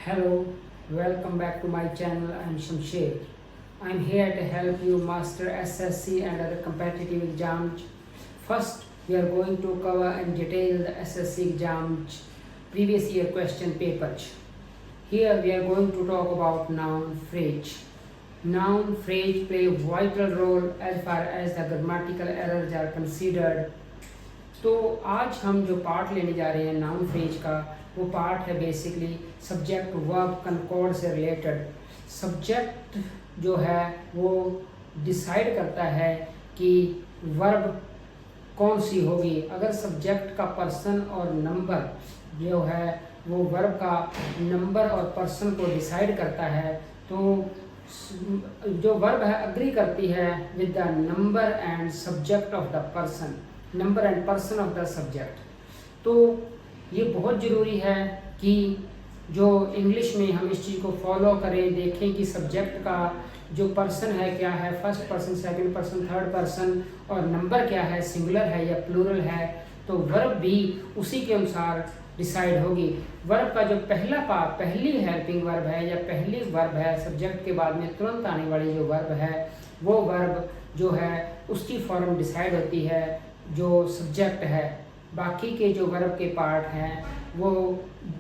Hello, welcome back to my channel. I am Shamsher. I am here to help you master SSC and other competitive exams. First, we are going to cover in detail the SSC exams previous year question papers. Here we are going to talk about noun phrase. Noun phrase play a vital role as far as the grammatical errors are considered. तो आज हम जो part लेने जा रहे हैं noun phrase का, वो पार्ट है बेसिकली सब्जेक्ट वर्ब कनकॉर्ड से रिलेटेड। सब्जेक्ट जो है वो डिसाइड करता है कि वर्ब कौन सी होगी। अगर सब्जेक्ट का पर्सन और नंबर जो है वो वर्ब का नंबर और पर्सन को डिसाइड करता है, तो जो वर्ब है अग्री करती है with the number and subject of the person, number and person of the subject. तो ये बहुत ज़रूरी है कि जो इंग्लिश में हम इस चीज़ को फॉलो करें, देखें कि सब्जेक्ट का जो पर्सन है क्या है, first person, second person, third person, और नंबर क्या है, सिंगुलर है या प्लूरल है। तो वर्ब भी उसी के अनुसार डिसाइड होगी। वर्ब का जो पहली हेल्पिंग वर्ब है या पहली वर्ब है सब्जेक्ट के बाद में तुरंत आने वाली जो वर्ब है, वो वर्ब जो है उसकी फॉर्म डिसाइड होती है जो सब्जेक्ट है। बाकी के जो वर्ब के पार्ट हैं वो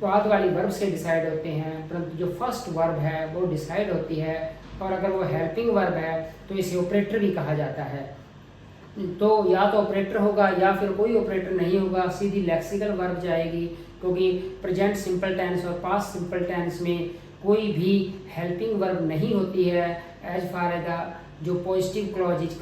बाद वाली वर्ब से डिसाइड होते हैं, परंतु जो फर्स्ट वर्ब है वो डिसाइड होती है। और अगर वो हेल्पिंग वर्ब है तो इसे ऑपरेटर भी कहा जाता है। तो या तो ऑपरेटर होगा या फिर कोई ऑपरेटर नहीं होगा, सीधी लेक्सिकल वर्ब जाएगी, क्योंकि प्रेजेंट सिंपल टेंस और पास्ट सिंपल टेंस में कोई भी हेल्पिंग वर्ब नहीं होती है एज फार एज द जो पॉजिटिव क्लॉज इज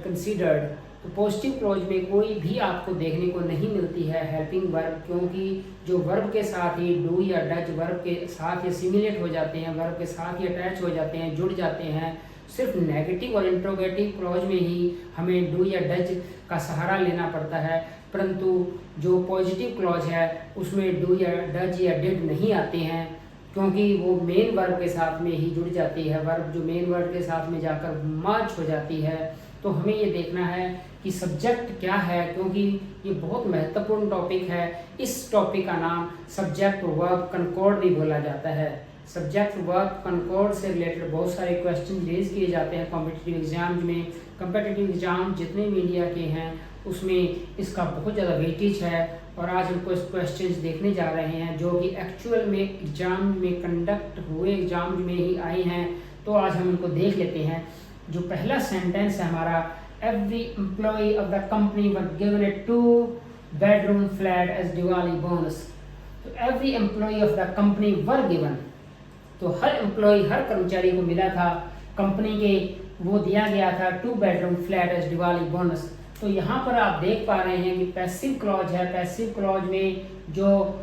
कंसिडर्ड। तो पॉजिटिव क्लॉज में कोई भी आपको देखने को नहीं मिलती है हेल्पिंग वर्ब, क्योंकि जो वर्ब के साथ ही डू या डज वर्ब के साथ ही सिमिलेट हो जाते हैं, वर्ब के साथ ही अटैच हो जाते हैं, जुड़ जाते हैं। सिर्फ नेगेटिव और इंट्रोगेटिव क्लॉज में ही हमें डू या डज का सहारा लेना पड़ता है, परंतु जो पॉजिटिव क्लॉज है उसमें डू या डज या डिड नहीं आते हैं, क्योंकि वो मेन वर्ब के साथ में ही जुड़ जाती है। वर्ब जो मेन वर्ब के साथ में जाकर मर्ज हो जाती है। तो हमें ये देखना है कि सब्जेक्ट क्या है, क्योंकि ये बहुत महत्वपूर्ण टॉपिक है। इस टॉपिक का नाम सब्जेक्ट वर्ब कनकॉर्ड भी बोला जाता है। सब्जेक्ट वर्ब कनकॉर्ड से रिलेटेड बहुत सारे क्वेश्चन रेज किए जाते हैं कॉम्पिटिटिव एग्जाम में। कॉम्पिटिटिव एग्जाम जितने भी इंडिया के हैं उसमें इसका बहुत ज़्यादा वेटेज है, और आज हम कुछ क्वेश्चंस देखने जा रहे हैं जो कि एक्चुअल में एग्जाम में कंडक्ट हुए एग्जाम में ही आए हैं। तो आज हम इनको देख लेते हैं। जो पहला सेंटेंस है हमारा, every employ of the company were given a 2-bedroom flat as Diwali bonus. तो every employ of the company were given, तो हर एम्प्लॉय हर कर्मचारी को मिला था कंपनी के, वो दिया गया था 2-bedroom flat as Diwali bonus. तो यहाँ पर आप देख पा रहे हैं कि पैसिव क्लॉज है। पैसिव क्लॉज में जो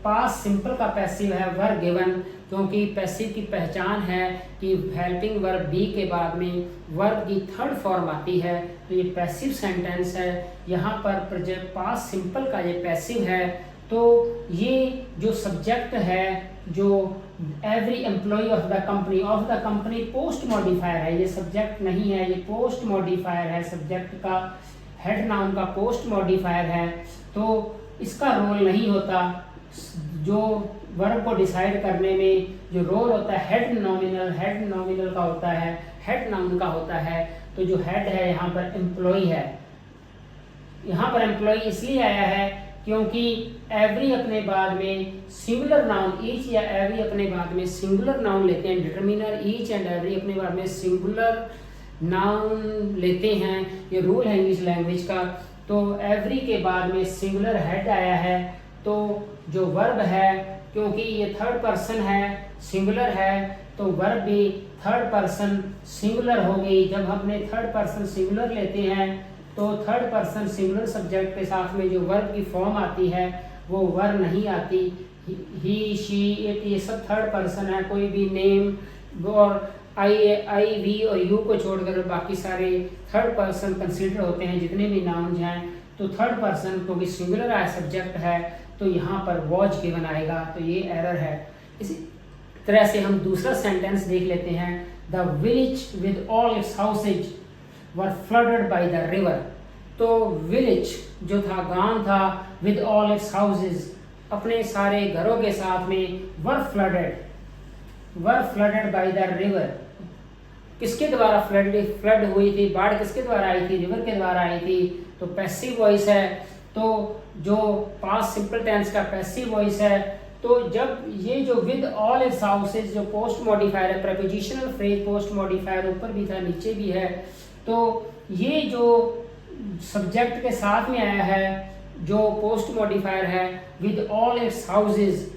पास्ट सिंपल का पैसिव है वर गिवन, क्योंकि पैसिव की पहचान है कि हेल्पिंग वर्ब बी के बाद में वर्ब की थर्ड फॉर्म आती है। तो ये पैसिव सेंटेंस है। यहाँ पर पास्ट सिंपल का ये पैसिव है। तो ये जो सब्जेक्ट है, जो every employ of the company post modifier है। ये सब्जेक्ट नहीं है, ये पोस्ट मॉडिफायर है। सब्जेक्ट का हेड नाउन का पोस्ट मॉडिफायर है, तो इसका रोल नहीं होता। जो वर्ब को डिसाइड करने में जो रोल होता है हेड नॉमिनल का होता है, हेड नाउन का होता है। तो जो हेड है यहाँ पर एम्प्लॉय है। यहाँ पर एम्प्लॉय इसलिए आया है क्योंकि एवरी अपने बाद में सिंगुलर नाउन, ईच या एवरी अपने बाद में सिंगुलर नाउन लेते हैं। डिटर्मिनर ईच एंड एवरी अपने बाद में सिंगुलर नाउन लेते हैं। ये रूल है इंग्लिश लैंग्वेज का। तो एवरी के बाद में सिंगुलर हेड आया है। तो जो वर्ब है, क्योंकि ये थर्ड पर्सन है, सिंगुलर है, तो वर्ब भी थर्ड पर्सन सिंगुलर होगी। जब हमने थर्ड पर्सन सिंगुलर लेते हैं तो थर्ड पर्सन सिंगुलर सब्जेक्ट के साथ में जो वर्ब की फॉर्म आती है वो वर्ब नहीं आती। ही, शी, इट, ये सब थर्ड पर्सन है। कोई भी नेम और आई, वी और यू को छोड़कर बाकी सारे थर्ड पर्सन कंसीडर होते हैं, जितने भी नाउन हैं। तो थर्ड पर्सन क्योंकि सिंगुलर है सब्जेक्ट है, तो यहाँ पर वॉच गिवन आएगा। तो ये एरर है। इसी तरह से हम दूसरा सेंटेंस देख लेते हैं। The village with all it's houses were flooded by the river. तो विलेज जो था, गांव था, विद ऑल इट्स हाउसेज, अपने सारे घरों के साथ में वर फ्लडेड बाय द रिवर। किसके द्वारा फ्लड हुई थी, बाढ़ किसके द्वारा आई थी, रिवर के द्वारा आई थी। तो पैसिव वॉइस है, तो जो पास्ट सिंपल टेंस का पैसिव वॉइस है। तो जब ये जो विद ऑल इट्स हाउसेज जो पोस्ट मॉडिफायर है, प्रेपोजिशनल फ्रेज पोस्ट मॉडिफायर ऊपर भी था नीचे भी है, तो ये जो सब्जेक्ट के साथ में आया है जो पोस्ट मॉडिफायर है विद ऑल इट्स हाउसेज,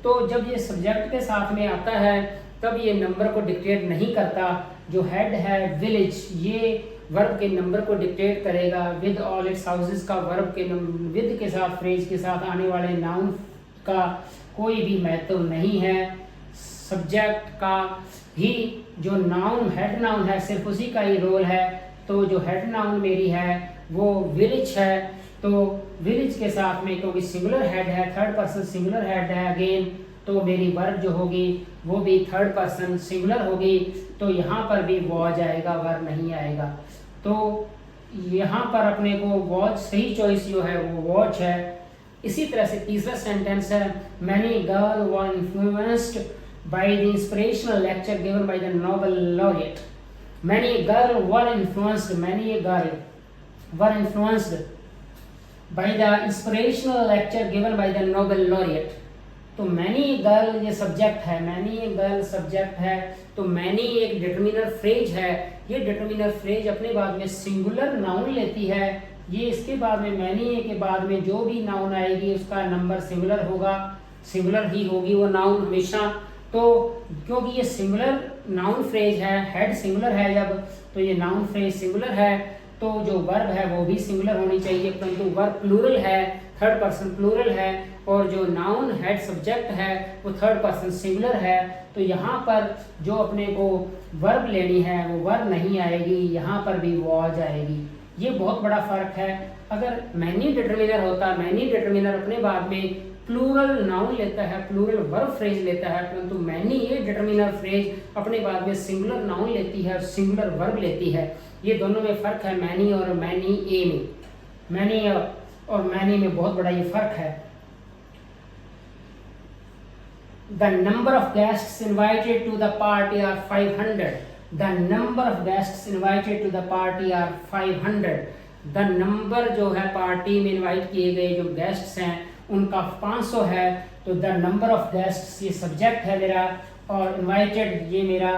तो जब ये सब्जेक्ट के साथ में आता है तब ये नंबर को डिक्टेट नहीं करता। जो हेड है विलेज, ये वर्ब के नंबर को डिक्टेट करेगा। विद ऑल इट्स हाउसेज का वर्ब के विद के साथ फ्रेज के साथ आने वाले नाउन का कोई भी महत्व नहीं है। सब्जेक्ट का ही जो नाउन हेड नाउन है सिर्फ उसी का ही रोल है। तो जो हेड नाउन मेरी है वो विलेज है, तो विलेज के साथ में क्योंकि सिंगुलर हेड है, थर्ड पर्सन सिंगुलर हेड है अगेन, तो मेरी वर्ब जो होगी वो भी थर्ड पर्सन सिंगुलर होगी। तो यहाँ पर भी वॉज आएगा, वर्ब नहीं आएगा। तो यहाँ पर अपने को वॉच सही चॉइस जो है वो वॉच है। इसी तरह से तीसरा सेंटेंस है many girl were influenced by the inspirational lecture given by the Nobel laureate. Many girl were influenced, many girl were influenced by the inspirational lecture given by the Nobel laureate. तो many girl ये subject है, many girl subject है, तो many एक determiner phrase है। ये determiner phrase अपने बाद में सिंगुलर नाउन लेती है। ये इसके बाद में मैनी के बाद में जो भी नाउन आएगी उसका नंबर सिंगुलर होगा, सिंगुलर ही होगी वो नाउन हमेशा। तो क्योंकि ये सिंगुलर नाउन फ्रेज है, हेड सिंगुलर है जब, तो ये नाउन फ्रेज सिंगुलर है, तो जो वर्ब है वो भी सिंगुलर होनी चाहिए, परंतु वर्ब प्लूरल है, थर्ड पर्सन प्लूरल है, और जो नाउन हेड सब्जेक्ट है वो थर्ड पर्सन सिंगुलर है। तो यहाँ पर जो अपने को वर्ब लेनी है वो वर्ब नहीं आएगी, यहाँ पर भी वॉज आएगी। ये बहुत बड़ा फर्क है। अगर मैनी डिटरमिनर होता, मैनी डिटरमिनर अपने बाद में प्लूरल नाउन लेता है, प्लूरल वर्ब फ्रेज लेता है, परंतु मैनी ये डिटरमिनर फ्रेज अपने बाद में सिंगुलर नाउन लेती है और सिंगुलर वर्ब लेती है। ये दोनों में फर्क है, मैनी और मैनी ए में, मैनी और मैनी में बहुत बड़ा ये फर्क है। The number of guests invited to the party are 500. The number of guests invited to the party are 500. The number जो है पार्टी में इनवाइट किए गए जो गेस्ट्स हैं उनका 500 है। तो the number of guests ये सब्जेक्ट है मेरा, और invited ये मेरा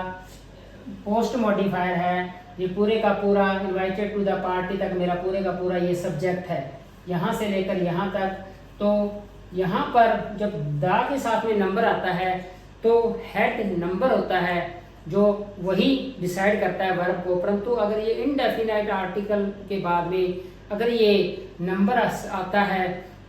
पोस्ट मॉडिफायर है। ये पूरे का पूरा इनवाइटेड टू द पार्टी तक मेरा पूरे का पूरा ये सब्जेक्ट है, यहाँ से लेकर यहाँ तक। तो यहाँ पर जब दा के साथ में नंबर आता है तो हेड नंबर होता है जो वही डिसाइड करता है वर्ब को, परंतु अगर ये इनडेफिनाइट आर्टिकल के बाद में अगर ये नंबर आता है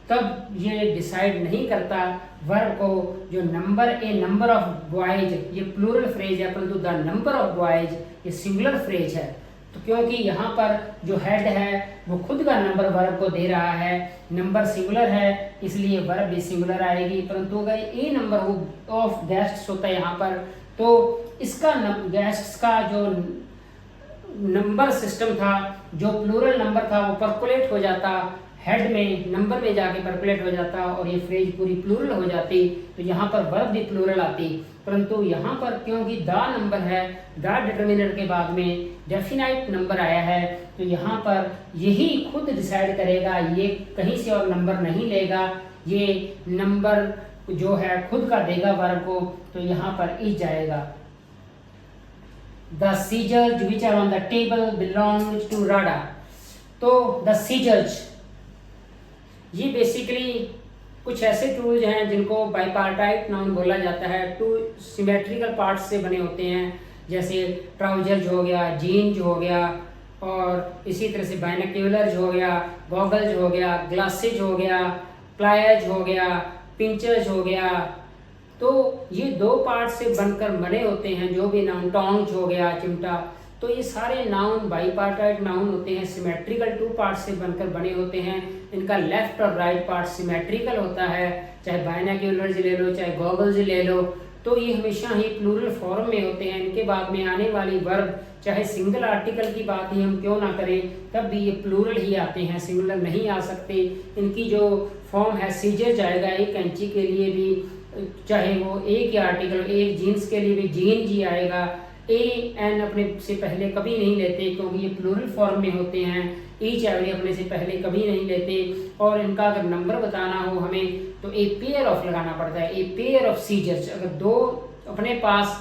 तब ये डिसाइड नहीं करता वर्ब को। जो number A number of boys ये प्लूरल फ्रेज है, परंतु द नंबर ऑफ बॉयज ये सिंगुलर फ्रेज है। तो क्योंकि यहाँ पर जो हेड है वो खुद का नंबर वर्ब को दे रहा है, नंबर सिंगुलर है इसलिए वर्ब भी सिंगुलर आएगी। परंतु अगर ए नंबर ऑफ गेस्ट्स होता है यहाँ पर तो इसका गेस्ट्स का जो नंबर सिस्टम था, जो प्लूरल नंबर था वो परकुलेट हो जाता, हेड में नंबर में जाके परकुलेट हो जाता और ये फ्रेज पूरी प्लूरल हो जाती। तो यहाँ पर वर्ब भी प्लूरल आती, परंतु यहाँ पर क्योंकि दा नंबर है, दा डिटरमिनर के बाद में डेफिनाइट नंबर आया है, तो यहाँ पर यही खुद डिसाइड करेगा, ये कहीं से और नंबर नहीं लेगा, ये नंबर जो है खुद का देगा वर्ब को। तो यहाँ पर इज जाएगा। The scissors which are on the table belonged to Radha. तो the scissors ये बेसिकली कुछ ऐसे टूल्स हैं जिनको बाइपार्टाइट नाउन बोला जाता है। टू सिमेट्रिकल पार्ट्स से बने होते हैं, जैसे ट्राउजर्स हो गया, जीन्स हो गया, और इसी तरह से बाइनोक्यूलर्स हो गया, गॉगल्स हो गया, ग्लासेज हो गया, प्लायर्स हो गया, पिंचर्स हो गया। तो ये दो पार्ट से बनकर बने होते हैं जो भी नाउन, टोंग्स हो गया, चिमटा। तो ये सारे नाउन बाइपार्टाइट नाउन होते हैं, सिमेट्रिकल टू पार्ट से बनकर बने होते हैं। इनका लेफ्ट और राइट पार्ट सिमेट्रिकल होता है, चाहे बाइनोक्यूलर्स ले लो चाहे गॉगल्स ले लो। तो ये हमेशा ही प्लूरल फॉर्म में होते हैं। इनके बाद में आने वाली वर्ब चाहे सिंगल आर्टिकल की बात ही हम क्यों ना करें तब भी ये प्लूरल ही आते हैं, सिंगुलर नहीं आ सकते। इनकी जो फॉर्म है सीजर जाएगा, एक कैंची के लिए भी चाहे वो एक ही आर्टिकल, एक जीन्स के लिए भी जीन जी आएगा। ए एन अपने से पहले कभी नहीं लेते क्योंकि ये प्लूरल फॉर्म में होते हैं। ईच एवरी अपने से पहले कभी नहीं लेते। और इनका अगर नंबर बताना हो हमें तो ए पेयर ऑफ लगाना पड़ता है, ए पेयर ऑफ सीजर्स। अगर दो अपने पास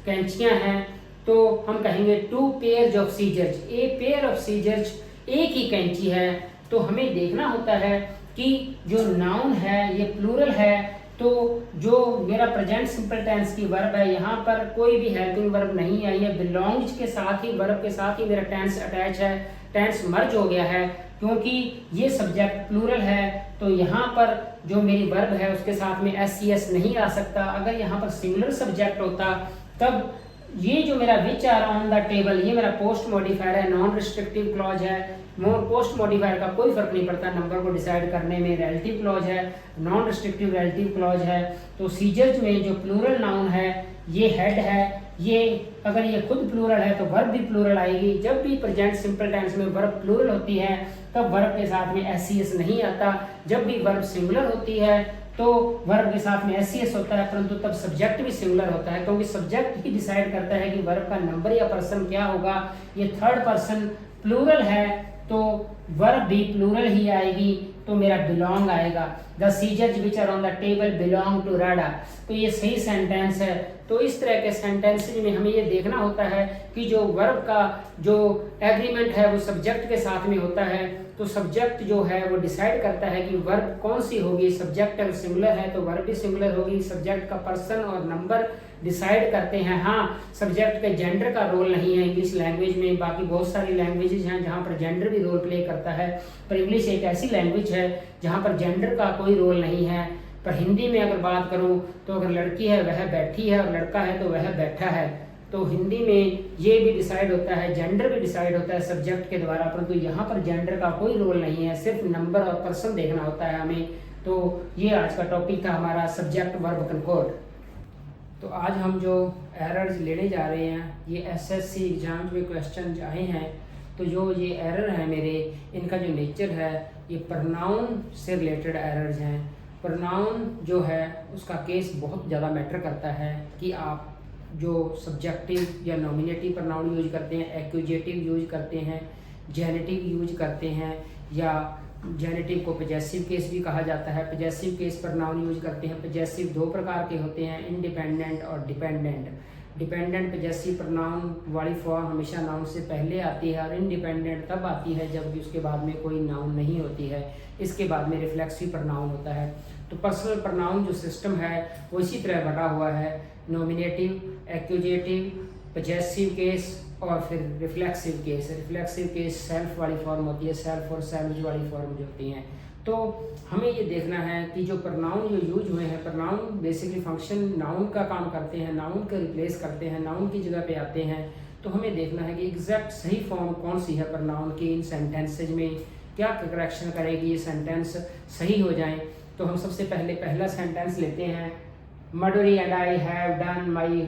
कैंचियां हैं तो हम कहेंगे two pairs of scissors. A pair of scissors एक ही कैंची है। तो हमें देखना होता है कि जो नाउन है ये प्लूरल है, तो जो मेरा प्रेजेंट सिंपल टेंस की वर्ब है यहाँ पर कोई भी हेल्पिंग वर्ब नहीं आई है, बिलोंग्स के साथ ही वर्ब के साथ ही मेरा टेंस अटैच है, टेंस मर्ज हो गया है। क्योंकि ये सब्जेक्ट प्लूरल है तो यहाँ पर जो मेरी वर्ब है उसके साथ में एस सी एस नहीं आ सकता। अगर यहाँ पर सिंगुलर सब्जेक्ट होता तब ये जो मेरा which are on the table ये मेरा पोस्ट मॉडिफायर है, नॉन रिस्ट्रिक्टिव क्लॉज है। पोस्ट मॉडिफायर का कोई फर्क नहीं पड़ता नंबर को डिसाइड करने में। रिलेटिव क्लॉज है, नॉन रिस्ट्रिक्टिव रिलेटिव क्लॉज है। तो सीजर्स में जो प्लूरल नाउन है ये हेड है, ये अगर ये खुद प्लूरल है तो वर्ब भी प्लूरल आएगी। जब भी प्रेजेंट सिंपल टेंस में वर्ब प्लूरल होती है तब वर्ब के साथ में एस सी एस नहीं आता। जब भी वर्ब सिंगुलर होती है तो वर्ब के साथ में एस सी एस होता है, परंतु तब सब्जेक्ट भी सिंगुलर होता है क्योंकि सब्जेक्ट ही डिसाइड करता है कि वर्ब का नंबर या पर्सन क्या होगा। ये थर्ड पर्सन प्लूरल है तो वर्ब भी प्लूरल ही आएगी, तो मेरा बिलोंग आएगा। The scissors which are on the table belong to Rada. तो ये सही सेंटेंस है। तो इस तरह के सेंटेंसेज में हमें ये देखना होता है कि जो वर्ब का जो एग्रीमेंट है वो सब्जेक्ट के साथ में होता है। तो सब्जेक्ट जो है वो डिसाइड करता है कि वर्ब कौन सी होगी। सब्जेक्ट अगर सिंगुलर है तो वर्ब भी सिंगुलर होगी। सब्जेक्ट का पर्सन और नंबर डिसाइड करते हैं। हाँ, सब्जेक्ट के जेंडर का रोल नहीं है इंग्लिश लैंग्वेज में। बाकी बहुत सारी लैंग्वेजेज हैं जहाँ पर जेंडर भी रोल प्ले करता है, पर इंग्लिश एक ऐसी लैंग्वेज है जहाँ पर जेंडर का कोई रोल नहीं है। पर हिंदी में अगर बात करूँ तो अगर लड़की है वह बैठी है और लड़का है तो वह बैठा है। तो हिंदी में ये भी डिसाइड होता है, जेंडर भी डिसाइड होता है सब्जेक्ट के द्वारा, परंतु यहाँ पर जेंडर का कोई रोल नहीं है, सिर्फ नंबर और पर्सन देखना होता है हमें। तो ये आज का टॉपिक था हमारा सब्जेक्ट वर्ब कंकॉर्ड। तो आज हम जो एरर्स लेने जा रहे हैं ये एसएससी एग्जाम में क्वेश्चन आए हैं। तो जो ये एरर है मेरे, इनका जो नेचर है ये प्रनाउन से रिलेटेड एरर्स हैं। प्रनाउन जो है उसका केस बहुत ज़्यादा मैटर करता है कि आप जो सब्जेक्टिव या नॉमिनेटिव प्रनाउन यूज करते हैं, एक्यूजेटिव यूज करते हैं, जेनेटिव यूज करते हैं, या जेनेटिव को पजेसिव केस भी कहा जाता है। पजेसिव केस प्रनाउन यूज करते हैं। पजेसिव दो प्रकार के होते हैं, इंडिपेंडेंट और डिपेंडेंट। डिपेंडेंट पजेसिव प्रनाउन वाली फॉर्म हमेशा नाउन से पहले आती है और इंडिपेंडेंट तब आती है जबकि उसके बाद में कोई नाउन नहीं होती है। इसके बाद में रिफ्लेक्सिव प्रनाउन होता है। तो पर्सनल प्रनाउन जो सिस्टम है वो इसी तरह बटा हुआ है, नॉमिनेटिव, एक्यूजेटिव, पजेसिव केस और फिर reflexive case. Reflexive case self वाली फॉर्म होती है, सेल्फ और सेल्व्स वाली फॉर्म जो होती हैं। तो हमें ये देखना है कि जो प्रनाउन जो यूज हुए हैं, प्रनाउन बेसिकली फंक्शन नाउन का काम करते हैं, नाउन को रिप्लेस करते हैं, नाउन की जगह पे आते हैं। तो हमें देखना है कि एग्जैक्ट सही फॉर्म कौन सी है प्रनाउन की। इन सेंटेंसेज में क्या करेक्शन करेगी ये सेंटेंस सही हो जाए। तो हम सबसे पहले पहला सेंटेंस लेते हैं, Madhuri and I have done my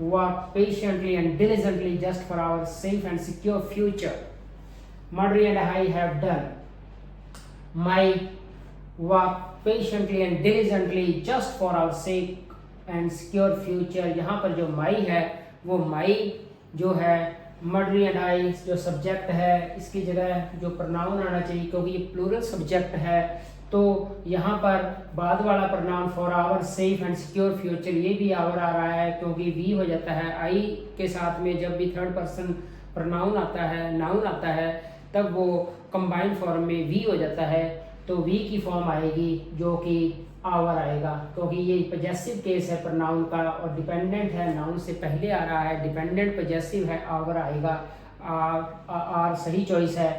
work patiently and diligently just for our safe and secure future. Madhuri and I have done my work patiently and diligently just for our safe and secure future. यहाँ पर जो my है वो my जो है Madhuri and I जो subject है इसकी जगह जो प्रनाउन आना चाहिए क्योंकि ये प्लूरल सब्जेक्ट है। तो यहाँ पर बाद वाला pronoun for our safe and secure future ये भी आवर आ रहा है क्योंकि वी हो जाता है। आई के साथ में जब भी थर्ड पर्सन प्रनाउन आता है, नाउन आता है, तब वो कंबाइंड फॉर्म में वी हो जाता है। तो वी की फॉर्म आएगी जो कि आवर आएगा क्योंकि ये पजेसिव केस है प्रनाउन का और डिपेंडेंट है, नाउन से पहले आ रहा है, डिपेंडेंट पजेसिव है, आवर आएगा। आर सही चॉइस है।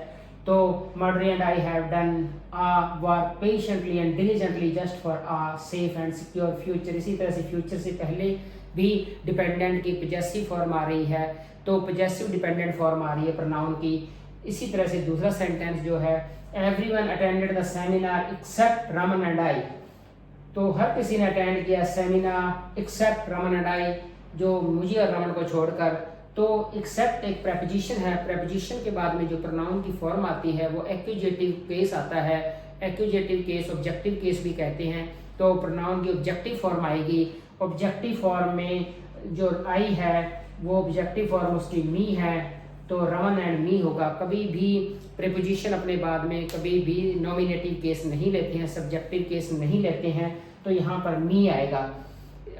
तो Madhuri and I have done our work patiently and diligently just for our safe and secure future। इसी तरह से फ्यूचर से पहले भी डिपेंडेंट की पजेसिव फॉर्म आ रही है, तो पजेसिव डिपेंडेंट फॉर्म आ रही है प्रनाउन की। इसी तरह से दूसरा सेंटेंस जो है, everyone attended the seminar except Raman and I। तो हर किसी ने अटेंड किया seminar except Raman and I, जो मुझे और रमन को छोड़कर। तो एक्सेप्ट एक प्रेपोजिशन है, प्रेपोजिशन के बाद में जो प्रोनाउन की फॉर्म आती है वो एक्यूजेटिव केस आता है। एक्यूजेटिव केस ऑब्जेक्टिव केस भी कहते हैं। तो प्रोनाउन की ऑब्जेक्टिव फॉर्म आएगी। ऑब्जेक्टिव फॉर्म में जो आई है वो ऑब्जेक्टिव फॉर्म उसकी मी है, तो रमन एंड मी होगा। कभी भी प्रेपोजिशन अपने बाद में कभी भी नॉमिनेटिव केस नहीं लेते हैं, सब्जेक्टिव केस नहीं लेते हैं, तो यहाँ पर मी आएगा।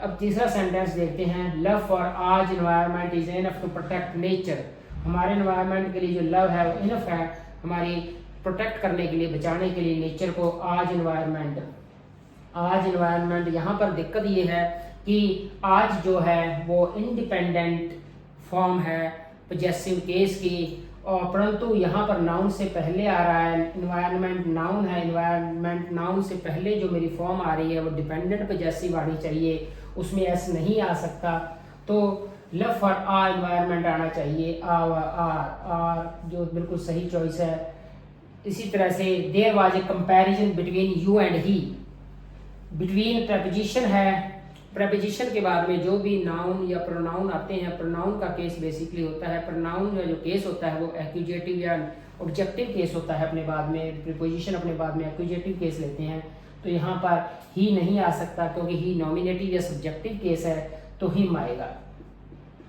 अब तीसरा सेंटेंस देखते हैं। Love for our environment is enough to protect nature. हमारे एनवायरनमेंट के लिए जो लव है वो इनफ है हमारी प्रोटेक्ट करने के लिए, बचाने के लिए नेचर को। आज एनवायरनमेंट, आज एनवायरनमेंट, यहाँ पर दिक्कत ये है कि आज जो है वो इंडिपेंडेंट फॉर्म है पजेसिव केस की, और परंतु यहाँ पर नाउन से पहले आ रहा है। एनवायरनमेंट नाउन है, एनवायरनमेंट नाउन से पहले जो मेरी फॉर्म आ रही है वो डिपेंडेंट पजेसिव आनी चाहिए, उसमें एस नहीं आ सकता। तो लव फॉर आर एनवायरनमेंट आना चाहिए, आर जो बिल्कुल सही चॉइस है। इसी तरह से there was a comparison between you and he. Between preposition है, प्रपोजिशन के बाद में जो भी नाउन या प्रोनाउन आते हैं, प्रोनाउन का केस बेसिकली होता है, प्रोनाउन का जो केस होता है वो एक्यूजेटिव या ऑब्जेक्टिव केस होता है अपने बाद में, प्रीपोजिशन अपने बाद में एक्यूजेटिव केस लेते हैं। तो यहाँ पर ही नहीं आ सकता क्योंकि ही नॉमिनेटिव या सब्जेक्टिव केस है, तो हिम आएगा।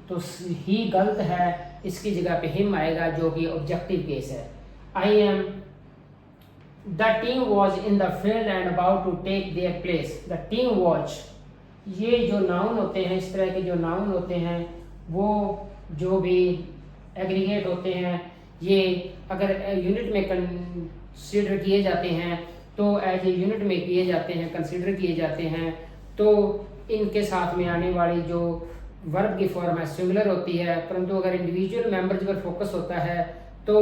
तो ही गलत है, इसकी जगह पे हिम आएगा जो कि ऑब्जेक्टिव केस है। I am the team was in the field and about to take their place. The team was, ये जो नाउन होते हैं, इस तरह के जो नाउन होते हैं वो जो भी एग्रीगेट होते हैं, ये अगर यूनिट में कंसीडर किए जाते हैं तो एज ए यूनिट में किए जाते हैं, कंसीडर किए जाते हैं, तो इनके साथ में आने वाली जो वर्ब की फॉर्म है सिंगुलर होती है। परंतु अगर इंडिविजुअल मेंबर्स पर फोकस होता है तो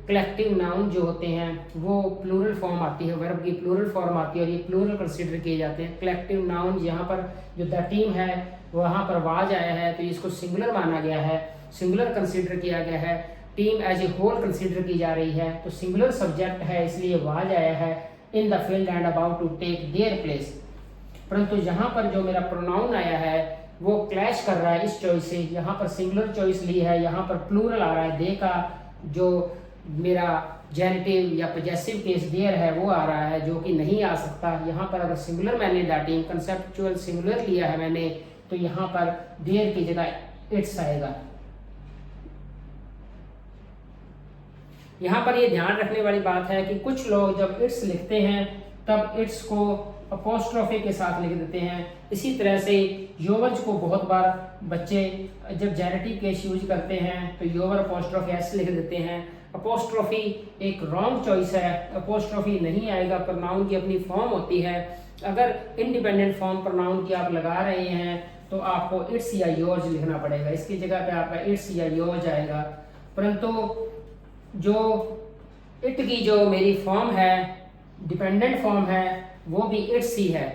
कलेक्टिव नाउन जो होते हैं वो प्लूरल फॉर्म आती है, वर्ब की प्लूरल फॉर्म आती है और ये प्लूरल कंसीडर किए जाते हैं। कलेक्टिव नाउन यहाँ पर जो द टीम है वहाँ पर वाज आया है तो इसको सिंगुलर माना गया है, सिंगुलर कंसीडर किया गया है। Team as a whole consider की जा रही है तो सिंगुलर सब्जेक्ट है इसलिए वाज आया है। In the field and about to take their place. परंतु यहाँ पर जो मेरा प्रोनाउन आया है वो क्लैश कर रहा है इस चॉइस से। यहाँ पर सिंगुलर चॉइस ली है, यहाँ पर प्लूरल आ रहा है। दे का जो मेरा जेनेटिव या पजेसिव केस देयर है वो आ रहा है जो कि नहीं आ सकता। यहाँ पर अगर सिंगुलर मैंने दैटिंग कंसेप्चुअल सिंगुलर लिया है मैंने, तो यहाँ पर देयर की जगह इट्स आएगा। यहाँ पर ये ध्यान रखने वाली बात है कि कुछ लोग जब इट्स लिखते हैं तब इट्स को अपोस्ट्रोफी के साथ लिख देते हैं। इसी तरह से योवज को बहुत बार बच्चे जब जेनेटिव केस यूज करते हैं तो योवर अपोस्ट्रोफी एस लिख देते हैं। अपोस्ट्रोफी एक रॉन्ग चॉइस है, अपोस्ट्रोफी नहीं आएगा। प्रोनाउन की अपनी फॉर्म होती है, अगर इंडिपेंडेंट फॉर्म प्रोनाउन की आप लगा रहे हैं तो आपको इट्स या योर्स लिखना पड़ेगा, इसकी जगह पे आपका इट्स या योर्स आएगा। परंतु जो इट की जो मेरी फॉर्म है, डिपेंडेंट फॉर्म है, वो भी इट्स ही है,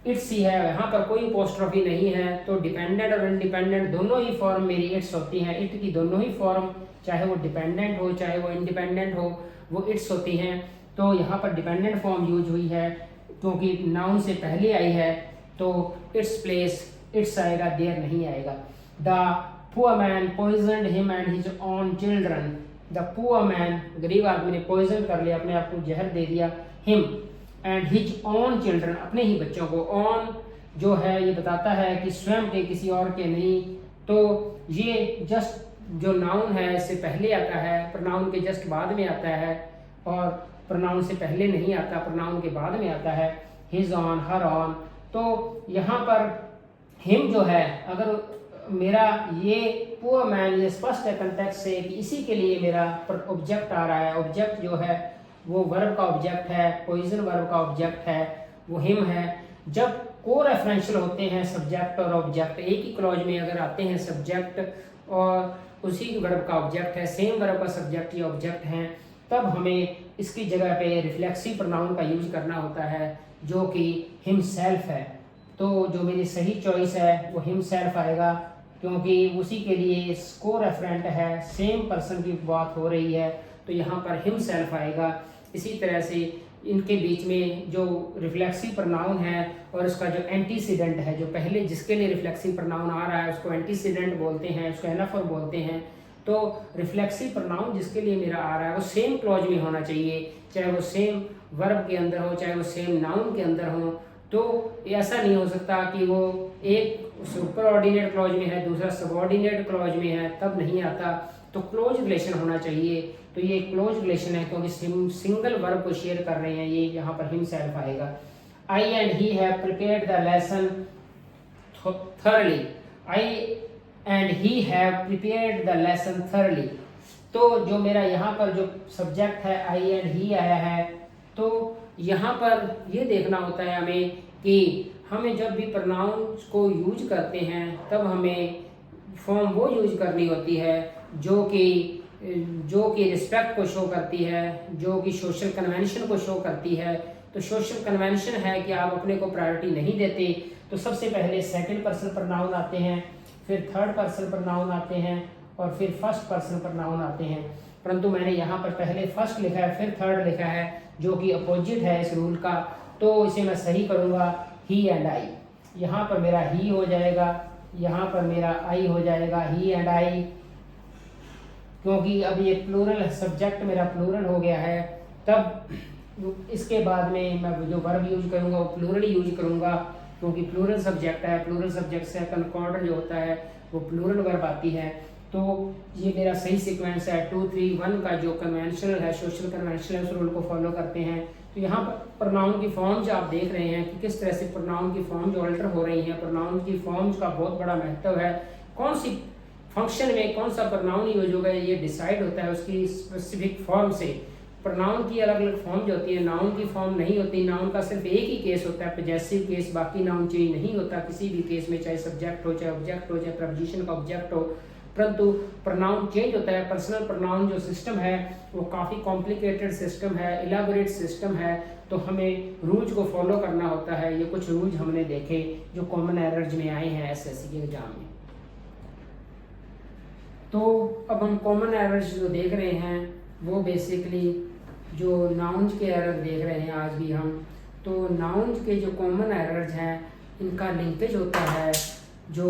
इट्स ही है, यहाँ पर कोई अपोस्ट्रोफी नहीं है। तो डिपेंडेंट और इंडिपेंडेंट दोनों ही फॉर्म मेरी इट्स होती हैं। इट की दोनों ही फॉर्म, चाहे वो डिपेंडेंट हो चाहे वो इंडिपेंडेंट हो, वो इट्स होती हैं। तो यहाँ पर डिपेंडेंट फॉर्म यूज हुई है क्योंकि नाउन से पहले आई है, तो इट्स प्लेस इट्स आएगा, देयर नहीं आएगा। The poor man poisoned him and his own children. The poor man, गरीब आदमी ने पॉइजन कर लिया, अपने आप को जहर दे दिया। Him and his own children, अपने ही बच्चों को। ओन जो है ये बताता है कि स्वयं के, किसी और के नहीं। तो ये जस्ट जो नाउन है इससे पहले आता है, प्रोनाउन के जस्ट बाद में आता है, और प्रोनाउन से पहले नहीं आता, प्रोनाउन के बाद में आता है। His on, her on. तो यहाँ पर हिम जो है, अगर मेरा ये पुअर मैन, ये स्पष्ट है कंटेक्स्ट से कि इसी के लिए मेरा ऑब्जेक्ट आ रहा है। ऑब्जेक्ट जो है वो वर्ब का ऑब्जेक्ट है, पॉइजन वर्ब का ऑब्जेक्ट है, वो हिम है। जब को रेफरेंशियल होते हैं सब्जेक्ट और ऑब्जेक्ट, एक ही क्लॉज में अगर आते हैं सब्जेक्ट और उसी वर्ब का ऑब्जेक्ट है, सेम वर्ब का सब्जेक्ट या ऑब्जेक्ट है, तब हमें इसकी जगह पे रिफ्लेक्सिव प्रोनाउन का यूज करना होता है जो कि हिमसेल्फ है। तो जो मेरी सही चॉइस है वो हिमसेल्फ आएगा क्योंकि उसी के लिए को रेफरेंट है, सेम पर्सन की बात हो रही है, तो यहाँ पर हिमसेल्फ आएगा। इसी तरह से इनके बीच में जो रिफ्लेक्सिव प्रनाउन है और इसका जो एंटीसीडेंट है, जो पहले जिसके लिए रिफ्लेक्सिव प्रनाउन आ रहा है उसको एंटीसीडेंट बोलते हैं, उसको एनाफोर बोलते हैं। तो रिफ्लेक्सिव प्रनाउन जिसके लिए मेरा आ रहा है वो सेम क्लॉज में होना चाहिए, चाहे वो सेम वर्ब के अंदर हो, चाहे वो सेम नाउन के अंदर हो। तो ऐसा नहीं हो सकता कि वो एक सुपर ऑर्डिनेट क्लॉज में है, दूसरा सबऑर्डिनेट क्लॉज में है, तब नहीं आता। तो क्लोज रिलेशन होना चाहिए। तो ये क्लोज रिलेशन है क्योंकि सिंगल वर्ब को शेयर कर रहे हैं, ये यहाँ पर हिमसेल्फ आएगा। I and he have prepared the lesson thoroughly. I and he have prepared the lesson thoroughly. तो जो मेरा यहाँ पर जो सब्जेक्ट है आई एंड ही आया है, तो यहाँ पर ये देखना होता है हमें कि हमें जब भी प्रोनाउंस को यूज करते हैं तब हमें फॉर्म वो यूज करनी होती है जो कि रिस्पेक्ट को शो करती है, जो कि सोशल कन्वेंशन को शो करती है। तो सोशल कन्वेंशन है कि आप अपने को प्रायोरिटी नहीं देते, तो सबसे पहले सेकंड पर्सन प्रोनाउन आते हैं, फिर थर्ड पर्सन प्रोनाउन आते हैं और फिर फर्स्ट पर्सन प्रोनाउन आते हैं। परंतु मैंने यहाँ पर पहले फर्स्ट लिखा है फिर थर्ड लिखा है, जो कि अपोजिट है इस रूल का। तो इसे मैं सही करूँगा ही एंड आई। यहाँ पर मेरा ही हो जाएगा, यहाँ पर मेरा आई हो जाएगा, ही एंड आई, क्योंकि अब ये प्लूरल सब्जेक्ट मेरा प्लूरल हो गया है। तब इसके बाद में मैं जो वर्ब यूज करूँगा वो प्लूरल ही यूज करूँगा, क्योंकि प्लूरल सब्जेक्ट है। प्लूरल सब्जेक्ट से कंकॉर्डेंट जो होता है वो प्लूरल वर्ब आती है। तो ये मेरा सही सीक्वेंस है। 2 3 1 का जो कन्वेंशनल है, सोशल कन्वेंशनल है, उस रूल को फॉलो करते हैं। तो यहाँ पर प्रोनाउन की फॉर्म्स आप देख रहे हैं कि किस तरह से प्रोनाउन की फॉर्म जो अल्टर हो रही हैं। प्रोनाउन की फॉर्म्स का बहुत बड़ा महत्व है। कौन सी फंक्शन में कौन सा प्रोनाउन यूज होगा ये डिसाइड होता है उसकी स्पेसिफिक फॉर्म से। प्रोनाउन की अलग अलग फॉर्म जो होती है, नाउन की फॉर्म नहीं होती। नाउन का सिर्फ एक ही केस होता है, पजेसिव केस, बाकी नाउन चेंज नहीं होता किसी भी केस में, चाहे सब्जेक्ट हो, चाहे ऑब्जेक्ट हो, चाहे प्रपोजिशन का ऑब्जेक्ट हो। परंतु प्रोनाउन चेंज होता है। पर्सनल प्रोनाउन जो सिस्टम है वो काफ़ी कॉम्प्लिकेटेड सिस्टम है, इलाबोरेट सिस्टम है। तो हमें रूल्स को फॉलो करना होता है। ये कुछ रूल्स हमने देखे जो कॉमन एरर्स में आए हैं एसएससी के एग्जाम में। तो अब हम कॉमन एरर्स जो देख रहे हैं वो बेसिकली जो नाउन्स के एरर देख रहे हैं आज भी हम। तो नाउन्स के जो कॉमन एरर्स हैं इनका लिंकेज होता है जो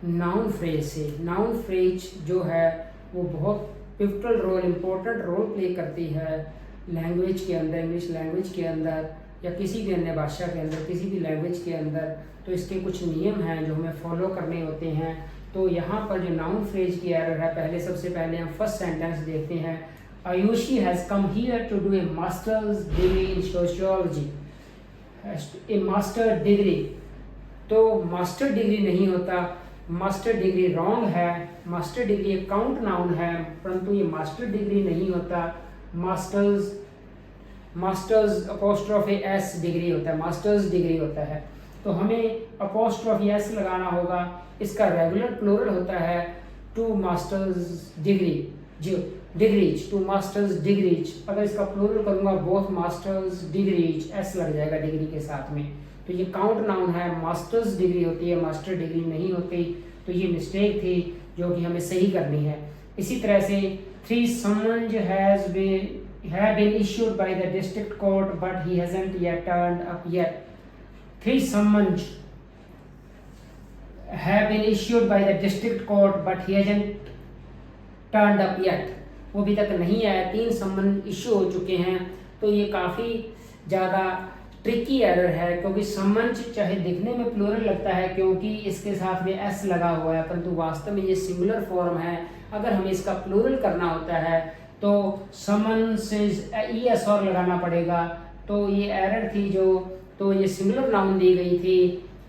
नाउन फ्रेज से। नाउन फ्रेज जो है वो बहुत pivotal role, important role play करती है लैंग्वेज के अंदर, इंग्लिश लैंग्वेज के अंदर या किसी भी अन्य भाषा के अंदर, किसी भी लैंग्वेज के अंदर। तो इसके कुछ नियम हैं जो हमें फॉलो करने होते हैं। तो यहाँ पर जो नाउन फ्रेज की एरर है, सबसे पहले हम फर्स्ट सेंटेंस देखते हैं। Ayushi has come here to do a master's degree in sociology. A master degree, तो मास्टर डिग्री नहीं होता, मास्टर डिग्री रॉन्ग है। मास्टर डिग्री एक काउंट नाउन है, परंतु ये मास्टर डिग्री नहीं होता। मास्टर्स अपोस्ट्रोफी एस डिग्री होता है, मास्टर्स डिग्री होता है। तो हमें अपोस्ट्रोफी एस लगाना होगा। इसका रेगुलर प्लूरल होता है टू मास्टर्स डिग्री, जो डिग्रीज, टू मास्टर्स डिग्रीज। अगर इसका प्लूरल करूंगा बोथ मास्टर्स डिग्रीज, एस लग जाएगा डिग्री के साथ में। तो ये काउंट नाउन है, मास्टर्स डिग्री होती है, मास्टर डिग्री नहीं होती। तो ये मिस्टेक थी जो कि हमें सही करनी है। इसी तरह से 3 summons have been issued by the district court but he hasn't yet turned up yet. 3 summons have been issued by the district court but he hasn't turned up yet. वो अभी तक नहीं आया। 3 समन इश्यू हो चुके हैं। तो ये काफ़ी ज़्यादा ट्रिकी एरर है, क्योंकि समन चाहे दिखने में प्लूरल लगता है क्योंकि इसके साथ में एस लगा हुआ है, परंतु वास्तव में ये सिंगुलर फॉर्म है। अगर हमें इसका प्लूरल करना होता है तो समन से ई एस और लगाना पड़ेगा। तो ये एरर थी जो, तो ये सिंगुलर नाउन दी गई थी।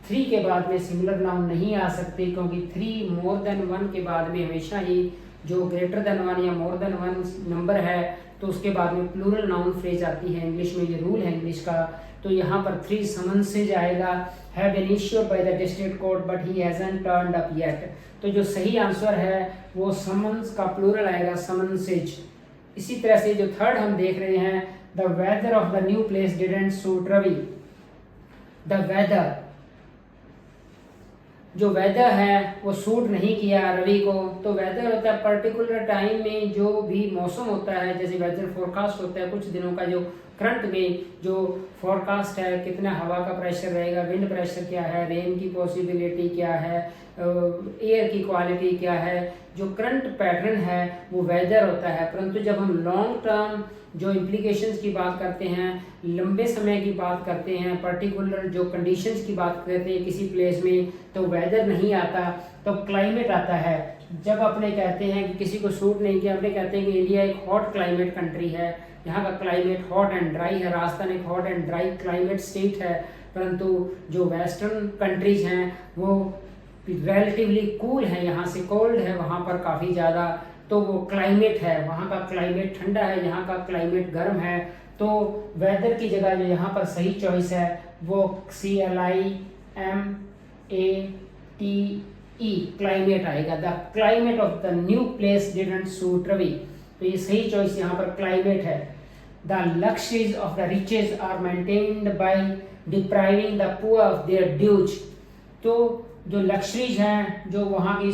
3 के बाद में सिंगुलर नाउन नहीं आ सकते, क्योंकि 3 मोर देन 1 के बाद में हमेशा ही जो ग्रेटर देन 1 या मोर देन 1 नंबर है तो उसके बाद में प्लूरल नाउन फ्रेज आती है। इंग्लिश में ये रूल है इंग्लिश का। तो यहाँ पर 3 समन्स से जाएगा, have been issued by the district court but he hasn't turned up yet. तो जो सही आंसर है वो समन्स का प्लूरल आएगा, समन्सेज। इसी तरह से जो थर्ड हम देख रहे हैं, the weather of the new place didn't suit Ravi. The weather, जो वेदर है वो सूट नहीं किया रवि को। तो वेदर होता है पर्टिकुलर टाइम में जो भी मौसम होता है, जैसे वेदर फोरकास्ट होता है कुछ दिनों का जो करंट में जो फोरकास्ट है, कितना हवा का प्रेशर रहेगा, विंड प्रेशर क्या है, रेन की पॉसिबिलिटी क्या है, एयर की क्वालिटी क्या है, जो करंट पैटर्न है वो वेदर होता है। परंतु जब हम लॉन्ग टर्म जो इम्प्लीकेशंस की बात करते हैं, लंबे समय की बात करते हैं, पर्टिकुलर जो कंडीशंस की बात करते हैं किसी प्लेस में, तो वेदर नहीं आता, तो क्लाइमेट आता है। जब अपने कहते हैं कि किसी को सूट नहीं किया, अपने कहते हैं कि इंडिया एक हॉट क्लाइमेट कंट्री है, यहाँ का क्लाइमेट हॉट एंड ड्राई है, राजस्थान एक hot and dry climate state है। परंतु जो वेस्टर्न कंट्रीज हैं वो रिलेटिवली कूल है, यहाँ से कोल्ड है, वहाँ पर काफ़ी ज़्यादा तो वो क्लाइमेट है, वहाँ का क्लाइमेट ठंडा है, यहाँ का क्लाइमेट गर्म है। तो वेदर की जगह जो यहाँ पर सही चॉइस है वो CLIMATE क्लाइमेट आएगा। The climate of the new place didn't suit Ravi, तो ये सही चॉइस यहाँ पर क्लाइमेट है। The luxuries of the riches are maintained by depriving the poor of their dues, तो जो लक्ष्रीज हैं, जो वहाँ की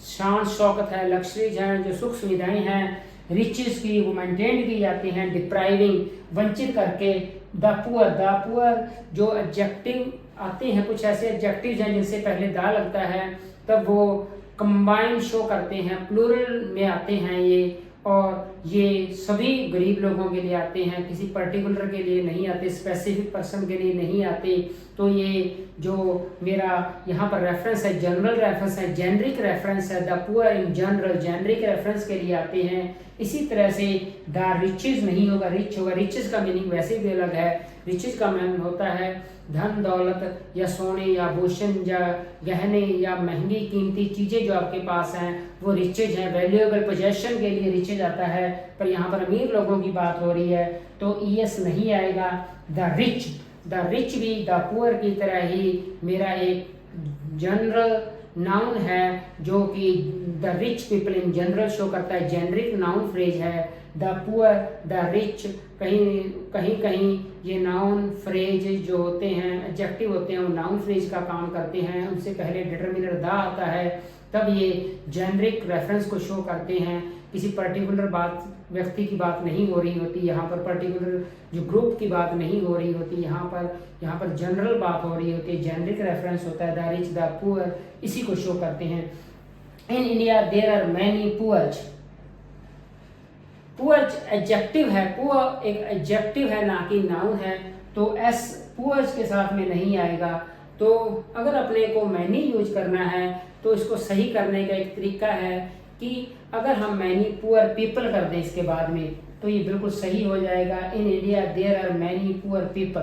शान शौकत है, लक्ष्रीज हैं, जो सुख सुविधाएं हैं रिचेस की, वो मेंटेन की जाती हैं डिप्राइविंग, वंचित करके द पुअर जो एडजेक्टिव आते हैं, कुछ ऐसे एडजेक्टिव्स हैं जिनसे पहले दा लगता है, तब वो कंबाइन शो करते हैं, प्लूरल में आते हैं ये, और ये सभी गरीब लोगों के लिए आते हैं, किसी पर्टिकुलर के लिए नहीं आते, स्पेसिफिक पर्सन के लिए नहीं आते। तो ये जो मेरा यहाँ पर रेफरेंस है, जनरल रेफरेंस है, जेनरिक रेफरेंस है, the poor in general generic reference के लिए आते हैं। इसी तरह से द रिचेज नहीं होगा, रिच होगा। रिचेज का मीनिंग वैसे भी अलग है। रिचेज का मीनिंग होता है धन दौलत या सोने या भूषण या गहने या महंगी कीमती चीज़ें जो आपके पास हैं, वो रिचेज हैं। वैल्यूएबल पोजेशन के लिए रिचेज आता है, पर यहाँ पर अमीर लोगों की बात हो रही है तो ईएस नहीं आएगा। द रिच भी द पुअर की तरह ही मेरा एक जनरल नाउन है, जो कि the rich people in general show करता है, जेनरिक नाउन फ्रेज है। द पुअर, द रिच, कहीं ये नाउन फ्रेज जो होते हैं, एडजेक्टिव होते हैं, वो नाउन फ्रेज का काम करते हैं, उनसे पहले डिटरमिनर द आता है, तब ये जेनरिक रेफरेंस को शो करते हैं। किसी पर्टिकुलर व्यक्ति की बात नहीं हो रही होती, यहाँ पर पर्टिकुलर जो ग्रुप की बात नहीं हो रही होती, यहाँ पर जनरल बात हो रही होती है, जेनरिक रेफरेंस होता है। द रिच, द पुअर, इसी को शो करते हैं। In India there are many poors. Poors adjective है, पुअर एक एडजेक्टिव है ना कि नाउन है, तो एस पुअर्स के साथ में नहीं आएगा। तो अगर अपने को मैनी यूज करना है तो इसको सही करने का एक तरीका है कि अगर हम मैनी पुअर पीपल कर दें इसके बाद में, तो ये बिल्कुल सही हो जाएगा। In India there are many poor people.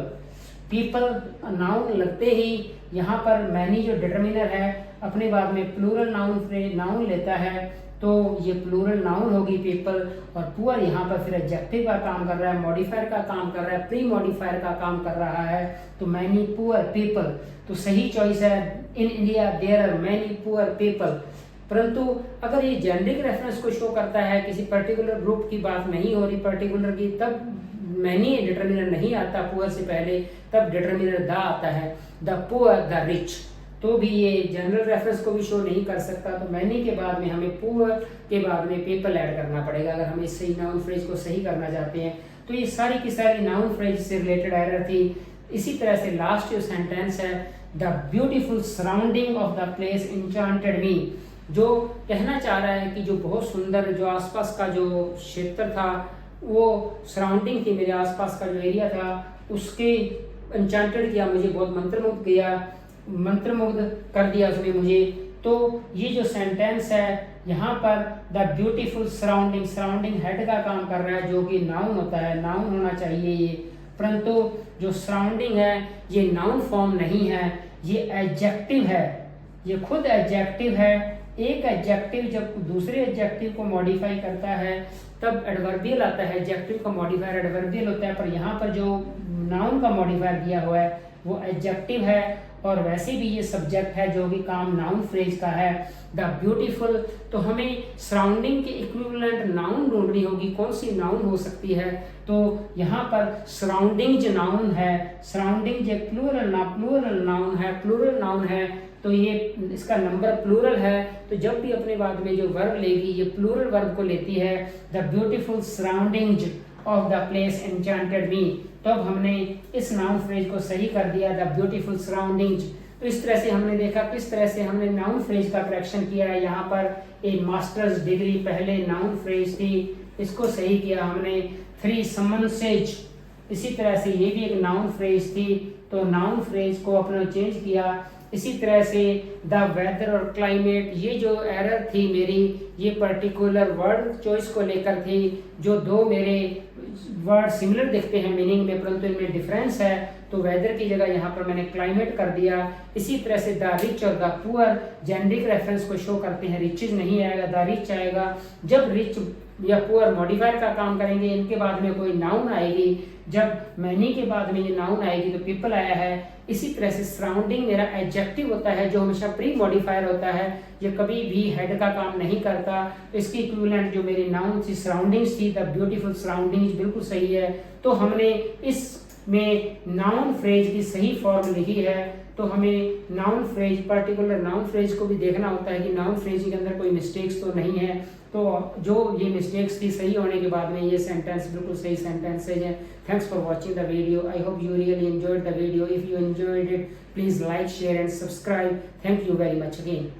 People noun लगते ही यहाँ पर मैनी जो डिटरमिनर है अपने बाद में प्लूरल नाउन लेता है, तो ये प्लूरल नाउन होगी पीपल, और पुअर यहाँ पर फिर एडजेक्टिव का काम कर रहा है, मॉडिफायर का काम कर रहा है, प्री मॉडिफायर का काम कर रहा है। तो मैनी पुअर पीपल, तो सही चॉइस है in India there are many poor people. परंतु अगर ये जेनरिक रेफरेंस को शो करता है, किसी पर्टिकुलर ग्रुप की बात नहीं हो रही पर्टिकुलर की, तब मैनी डिटरमिनर नहीं आता पुअर से पहले, तब डिटरमिनर द आता है। द पुअर, द रिच, तो भी ये जनरल रेफरेंस को भी शो नहीं कर सकता, तो मैनी के बाद में हमें पुअर के बाद में पीपल ऐड करना पड़ेगा अगर हम इस सही नाउन फ्रेज को सही करना चाहते हैं। तो ये सारी की सारी नाउन फ्रेज से रिलेटेड एरर थी। इसी तरह से लास्ट जो सेंटेंस है, the beautiful surrounding of the place enchanted me, जो कहना चाह रहा है कि जो बहुत सुंदर जो आसपास का जो क्षेत्र था, वो सराउंडिंग थी, मेरे आसपास का जो एरिया था, उसके इंचांटेड किया, मुझे बहुत मंत्रमुग्ध कर दिया उसने मुझे। तो ये जो सेंटेंस है यहाँ पर द ब्यूटीफुल सराउंडिंग हेड का काम कर रहा है, जो कि नाउन होता है, नाउन होना चाहिए ये, परंतु जो सराउंडिंग है ये नाउन फॉर्म नहीं है, ये एडजेक्टिव है, ये खुद एडजेक्टिव है। एक एडजेक्टिव जब दूसरे एडजेक्टिव को मॉडिफाई करता है तब एडवर्बियल आता है, एडजेक्टिव का मॉडिफायर एडवर्बियल होता है, पर यहाँ पर जो नाउन का मॉडिफायर दिया हुआ है वो एडजेक्टिव है, और वैसे भी ये सब्जेक्ट है जो कि काम नाउन फ्रेज का है। द ब्यूटीफुल, तो हमें सराउंडिंग के इक्विवेलेंट नाउन ढूंढनी होगी, कौन सी नाउन हो सकती है, तो यहाँ पर सराउंडिंग जो नाउन है, सराउंडिंग जो प्लूरल नाउन है, तो ये इसका नंबर प्लूरल है, तो जब भी अपने बाद में जो वर्ब लेगी ये प्लूरल वर्ब को लेती है। The beautiful surroundings of the place enchanted me. तो अब हमने इस नाउन फ्रेज को सही कर दिया, द ब्यूटीफुल सराउंडिंग्स। तो इस तरह से हमने देखा किस तरह से हमने नाउन फ्रेज का करेक्शन किया है। यहाँ पर एक मास्टर्स डिग्री पहले नाउन फ्रेज थी, इसको सही किया हमने। 3 समन्सेज, इसी तरह से ये भी एक नाउन फ्रेज थी, तो नाउन फ्रेज को अपने चेंज किया। इसी तरह से द वेदर और क्लाइमेट, ये जो एरर थी मेरी, ये पर्टिकुलर वर्ड चॉइस को लेकर थी। जो दो मेरे वर्ड सिमिलर दिखते हैं मीनिंग में, परंतु इनमें डिफरेंस है, तो वेदर की जगह यहाँ पर मैंने क्लाइमेट कर दिया। इसी तरह से द रिच और द पुअर जेंडरिक रेफरेंस को शो करते हैं, रिचेज नहीं आएगा, द रिच आएगा। जब रिच या पुअर मॉडिफायर का काम करेंगे, इनके बाद में कोई नाउन आएगी, जब मैनी के बाद में ये नाउन आएगी तो पीपल आया है। इसी तरह से सराउंडिंग मेरा एडजेक्टिव होता है जो हमेशा प्री मॉडिफायर होता है, ये कभी भी हेड का काम नहीं करता। तो इसकी इक्विवेलेंट जो मेरी नाउन थी सराउंडिंग्स थी, द ब्यूटीफुल सराउंडिंग्स, बिल्कुल सही है। तो हमने इसमें नाउन फ्रेज की सही फॉर्म लिखी है। तो हमें noun phrase, particular noun phrase को भी देखना होता है कि नाउन फ्रेज के अंदर कोई मिस्टेक्स तो नहीं है। तो जो ये मिस्टेक्स थी सही होने के बाद में ये सेंटेंस बिल्कुल सही सेंटेंसेज है। Thanks for watching the video. I hope you really enjoyed the video. If you enjoyed it, please like, share and subscribe. Thank you very much again.